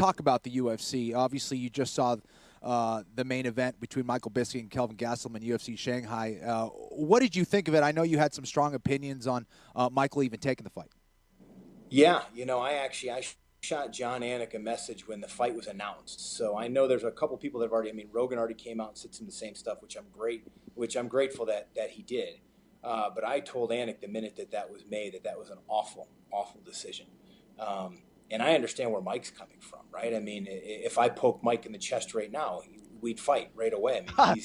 talk about the UFC. Obviously, you just saw the main event between Michael Bisping and Kelvin Gastelum in UFC Shanghai. What did you think of it? I know you had some strong opinions on Michael even taking the fight. Yeah, I shot John Anik a message when the fight was announced. So I know there's a couple people that have already. I mean, Rogan already came out and said some of the same stuff, which I'm grateful that he did. But I told Anik the minute that was made that was an awful decision. And I understand where Mike's coming from, right? I mean, if I poke Mike in the chest right now, we'd fight right away. I mean,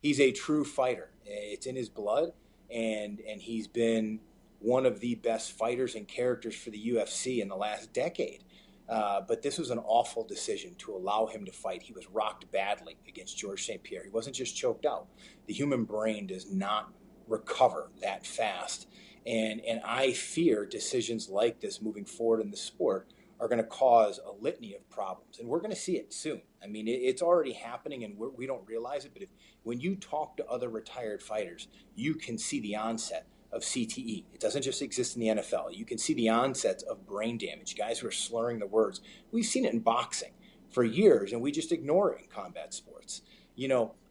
he's a true fighter. It's in his blood, and he's been one of the best fighters and characters for the UFC in the last decade. But this was an awful decision to allow him to fight. He was rocked badly against Georges St. Pierre. He wasn't just choked out. The human brain does not recover that fast. And I fear decisions like this moving forward in the sport are going to cause a litany of problems. And we're going to see it soon. I mean, it's already happening and we don't realize it. But when you talk to other retired fighters, you can see the onset of CTE. It doesn't just exist in the NFL. You can see the onsets of brain damage, guys who are slurring the words. We've seen it in boxing for years, and we just ignore it in combat sports.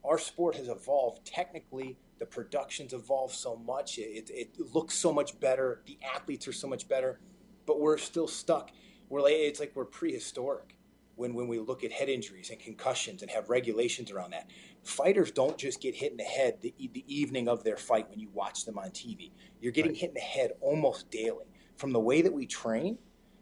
Our sport has evolved technically. The production's evolved so much. It looks so much better. The athletes are so much better, but we're still stuck. It's like we're prehistoric when we look at head injuries and concussions and have regulations around that. Fighters don't just get hit in the head the evening of their fight when you watch them on TV. You're getting hit in the head almost daily. From the way that we train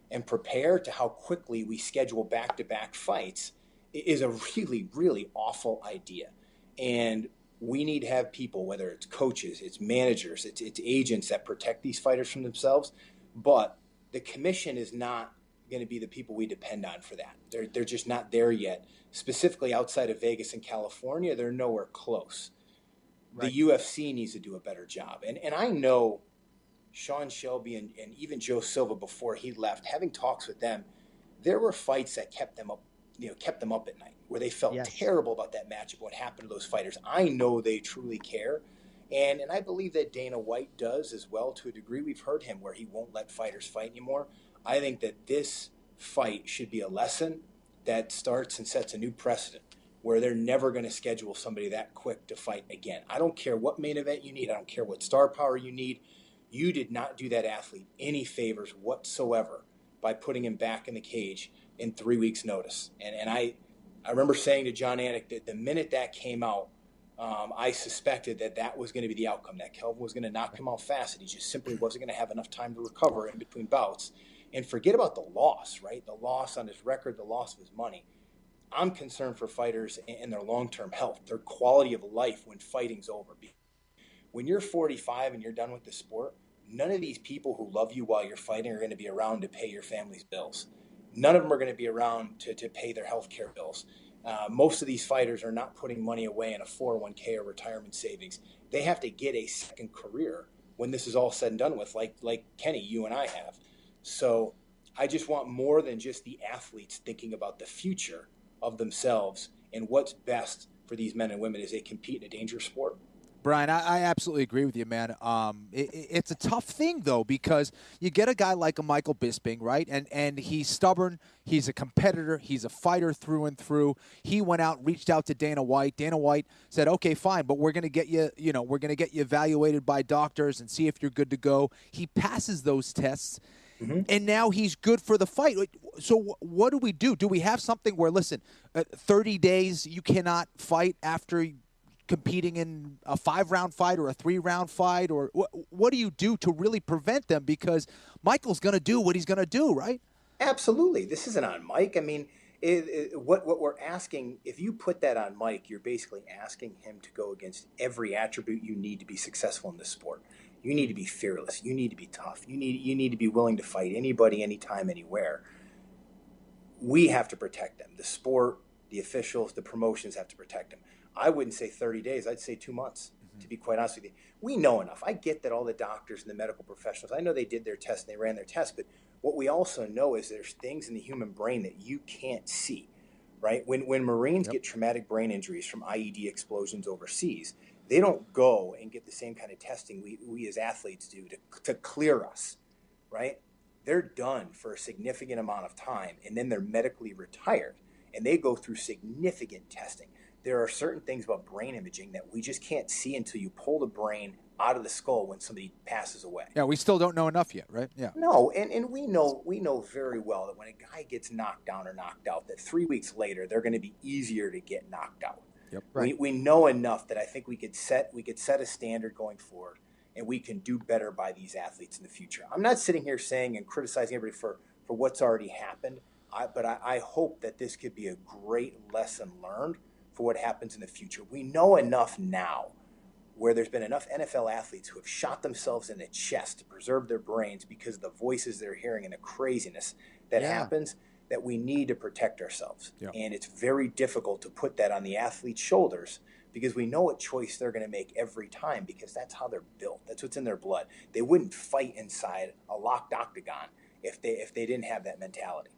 and prepare to how quickly we schedule back-to-back fights is a really, really awful idea. And we need to have people, whether it's coaches, it's managers, it's agents that protect these fighters from themselves. But the commission is not going to be the people we depend on for that. They're just not there yet. Specifically outside of Vegas and California, they're nowhere close. Right. The UFC needs to do a better job. And I know Sean Shelby and even Joe Silva before he left, having talks with them, there were fights that kept them up at night, where they felt terrible about that matchup, what happened to those fighters. I know they truly care. And I believe that Dana White does as well to a degree. We've heard him where he won't let fighters fight anymore. I think that this fight should be a lesson that starts and sets a new precedent where they're never going to schedule somebody that quick to fight again. I don't care what main event you need. I don't care what star power you need. You did not do that athlete any favors whatsoever by putting him back in the cage in 3 weeks' notice. And I remember saying to John Anik that the minute that came out, I suspected that was going to be the outcome, that Kelvin was going to knock him out fast, and he just simply wasn't going to have enough time to recover in between bouts. And forget about the loss, right? The loss on his record, the loss of his money. I'm concerned for fighters and their long-term health, their quality of life when fighting's over. When you're 45 and you're done with the sport, none of these people who love you while you're fighting are going to be around to pay your family's bills. None of them are going to be around to pay their health care bills. Most of these fighters are not putting money away in a 401k or retirement savings. They have to get a second career when this is all said and done with, like Kenny, you and I have. So I just want more than just the athletes thinking about the future of themselves and what's best for these men and women as they compete in a dangerous sport. Brian, I absolutely agree with you, man. It's a tough thing, though, because you get a guy like a Michael Bisping, right? And he's stubborn. He's a competitor. He's a fighter through and through. He went out, reached out to Dana White. Dana White said, okay, fine, but we're going to get you, we're going to get you evaluated by doctors and see if you're good to go. He passes those tests. Mm-hmm. And now he's good for the fight. So what do we do? Do we have something where, listen, 30 days you cannot fight after competing in a 5-round fight or a 3-round fight? Or what do you do to really prevent them? Because Michael's going to do what he's going to do, right? Absolutely. This isn't on Mike. I mean, what we're asking, if you put that on Mike, you're basically asking him to go against every attribute you need to be successful in this sport. You need to be fearless. You need to be tough. You need to be willing to fight anybody, anytime, anywhere. We have to protect them. The sport, the officials, the promotions have to protect them. I wouldn't say 30 days. I'd say 2 months, to be quite honest with you. We know enough. I get that all the doctors and the medical professionals, I know they did their tests and they ran their tests, but what we also know is there's things in the human brain that you can't see, right? When Marines get traumatic brain injuries from IED explosions overseas, they don't go and get the same kind of testing we as athletes do to clear us, right? they're done for a significant amount of time, and then they're medically retired, and they go through significant testing. There are certain things about brain imaging that we just can't see until you pull the brain out of the skull when somebody passes away. Yeah, we still don't know enough yet, right? Yeah. No, and we know very well that when a guy gets knocked down or knocked out, that 3 weeks later they're going to be easier to get knocked out. Yep. Right. We know enough that I think we could set a standard going forward, and we can do better by these athletes in the future. I'm not sitting here saying and criticizing everybody for what's already happened, but I hope that this could be a great lesson learned for what happens in the future. We know enough now where there's been enough NFL athletes who have shot themselves in the chest to preserve their brains because of the voices they're hearing and the craziness that happens, that we need to protect ourselves. Yeah. And it's very difficult to put that on the athlete's shoulders because we know what choice they're going to make every time because that's how they're built. That's what's in their blood. They wouldn't fight inside a locked octagon if they didn't have that mentality.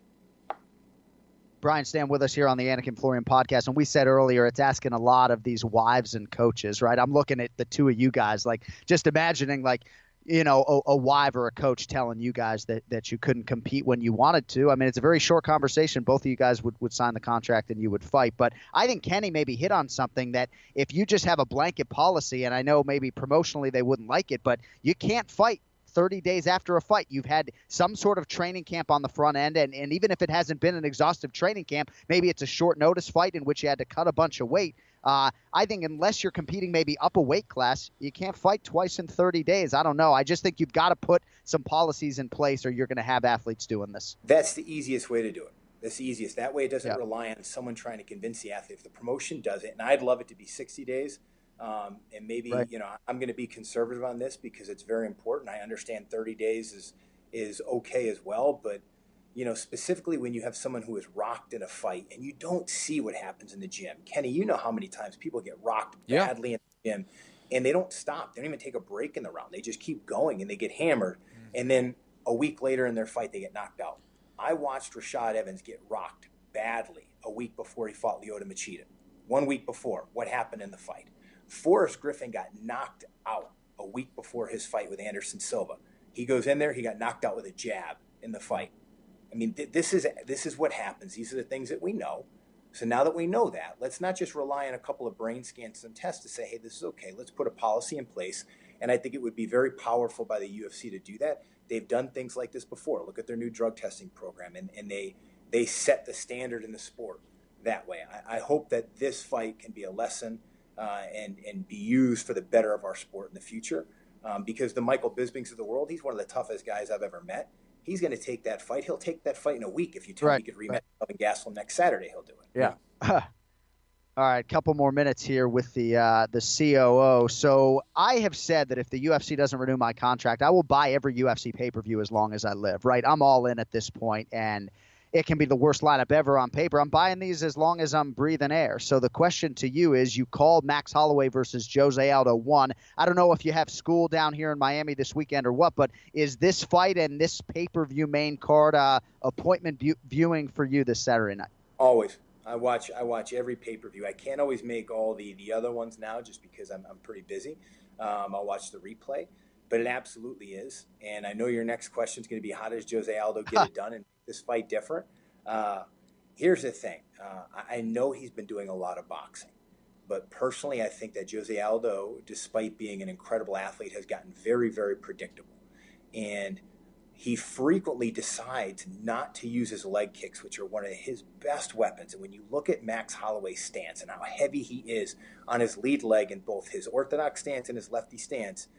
Brian Stann with us here on the Anakin Florian podcast. And we said earlier, it's asking a lot of these wives and coaches, right? I'm looking at the two of you guys, like just imagining like, you know, a wife or a coach telling you guys that you couldn't compete when you wanted to. I mean, it's a very short conversation. Both of you guys would sign the contract and you would fight. But I think Kenny maybe hit on something that if you just have a blanket policy, and I know maybe promotionally they wouldn't like it, but you can't fight 30 days after a fight. You've had some sort of training camp on the front end, and even if it hasn't been an exhaustive training camp, maybe it's a short notice fight in which you had to cut a bunch of weight. I think unless you're competing maybe up a weight class, you can't fight twice in 30 days. I don't know. I just think you've got to put some policies in place or you're going to have athletes doing this. That's the easiest way to do it. That's the easiest. That way it doesn't rely on someone trying to convince the athlete. If the promotion does it, and I'd love it to be 60 days, and maybe, you know, I'm going to be conservative on this because it's very important. I understand 30 days is okay as well. But, you know, specifically when you have someone who is rocked in a fight and you don't see what happens in the gym. Kenny, you know how many times people get rocked badly in the gym and they don't stop. They don't even take a break in the round. They just keep going and they get hammered. And then a week later in their fight, they get knocked out. I watched Rashad Evans get rocked badly a week before he fought Lyoto Machida. 1 week before, what happened in the fight? Forrest Griffin got knocked out a week before his fight with Anderson Silva. He goes in there, he got knocked out with a jab in the fight. I mean, this is what happens. These are the things that we know. So now that we know that, let's not just rely on a couple of brain scans and tests to say, hey, this is okay. Let's put a policy in place. And I think it would be very powerful by the UFC to do that. They've done things like this before. Look at their new drug testing program, and they set the standard in the sport that way. I hope that this fight can be a lesson and be used for the better of our sport in the future. Because the Michael Bispings of the world, he's one of the toughest guys I've ever met. He's going to take that fight. He'll take that fight in a week. If you tell him he could rematch Kelvin Gastelum next Saturday, he'll do it. Yeah. All right, couple more minutes here with the COO. So I have said that if the UFC doesn't renew my contract, I will buy every UFC pay-per-view as long as I live, right? I'm all in at this point, and it can be the worst lineup ever on paper. I'm buying these as long as I'm breathing air. So the question to you is, you called Max Holloway versus Jose Aldo 1. I don't know if you have school down here in Miami this weekend or what, but is this fight and this pay-per-view main card appointment viewing for you this Saturday night? Always. I watch every pay-per-view. I can't always make all the other ones now just because I'm pretty busy. I'll watch the replay, but it absolutely is. And I know your next question is going to be, how does Jose Aldo get it done and make this fight different? Here's the thing. I know he's been doing a lot of boxing, but personally I think that Jose Aldo, despite being an incredible athlete, has gotten very, very predictable. And he frequently decides not to use his leg kicks, which are one of his best weapons. And when you look at Max Holloway's stance and how heavy he is on his lead leg in both his orthodox stance and his lefty stance,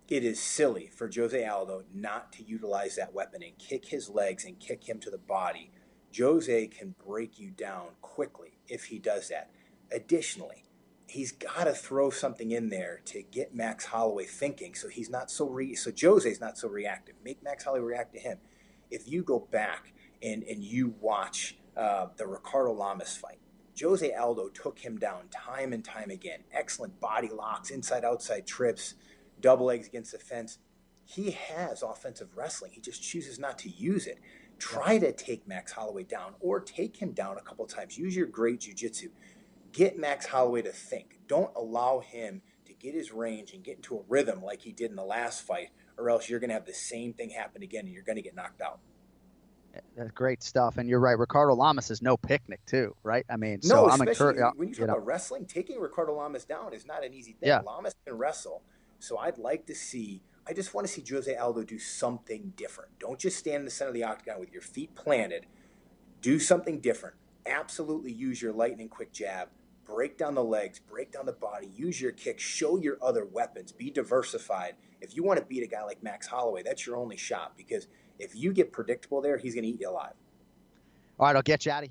it is silly for Jose Aldo not to utilize that weapon and kick his legs and kick him to the body. Jose can break you down quickly if he does that. Additionally, he's got to throw something in there to get Max Holloway thinking, so he's not so Jose's not so reactive. Make Max Holloway react to him. If you go back and you watch the Ricardo Lamas fight, Jose Aldo took him down time and time again. Excellent body locks, inside-outside trips, double legs against the fence. He has offensive wrestling. He just chooses not to use it. Try to take Max Holloway down or take him down a couple times. Use your great jiu-jitsu. Get Max Holloway to think. Don't allow him to get his range and get into a rhythm like he did in the last fight or else you're going to have the same thing happen again and you're going to get knocked out. That's great stuff. And you're right. Ricardo Lamas is no picnic too, right? I mean, No, so I'm especially encouraged. when you talk about wrestling, taking Ricardo Lamas down is not an easy thing. Yeah. Lamas can wrestle. So I just want to see Jose Aldo do something different. Don't just stand in the center of the octagon with your feet planted. Do something different. Absolutely use your lightning quick jab. Break down the legs, break down the body, use your kick, show your other weapons, be diversified. If you want to beat a guy like Max Holloway, that's your only shot, because if you get predictable there, he's going to eat you alive. All right, I'll get you out of here.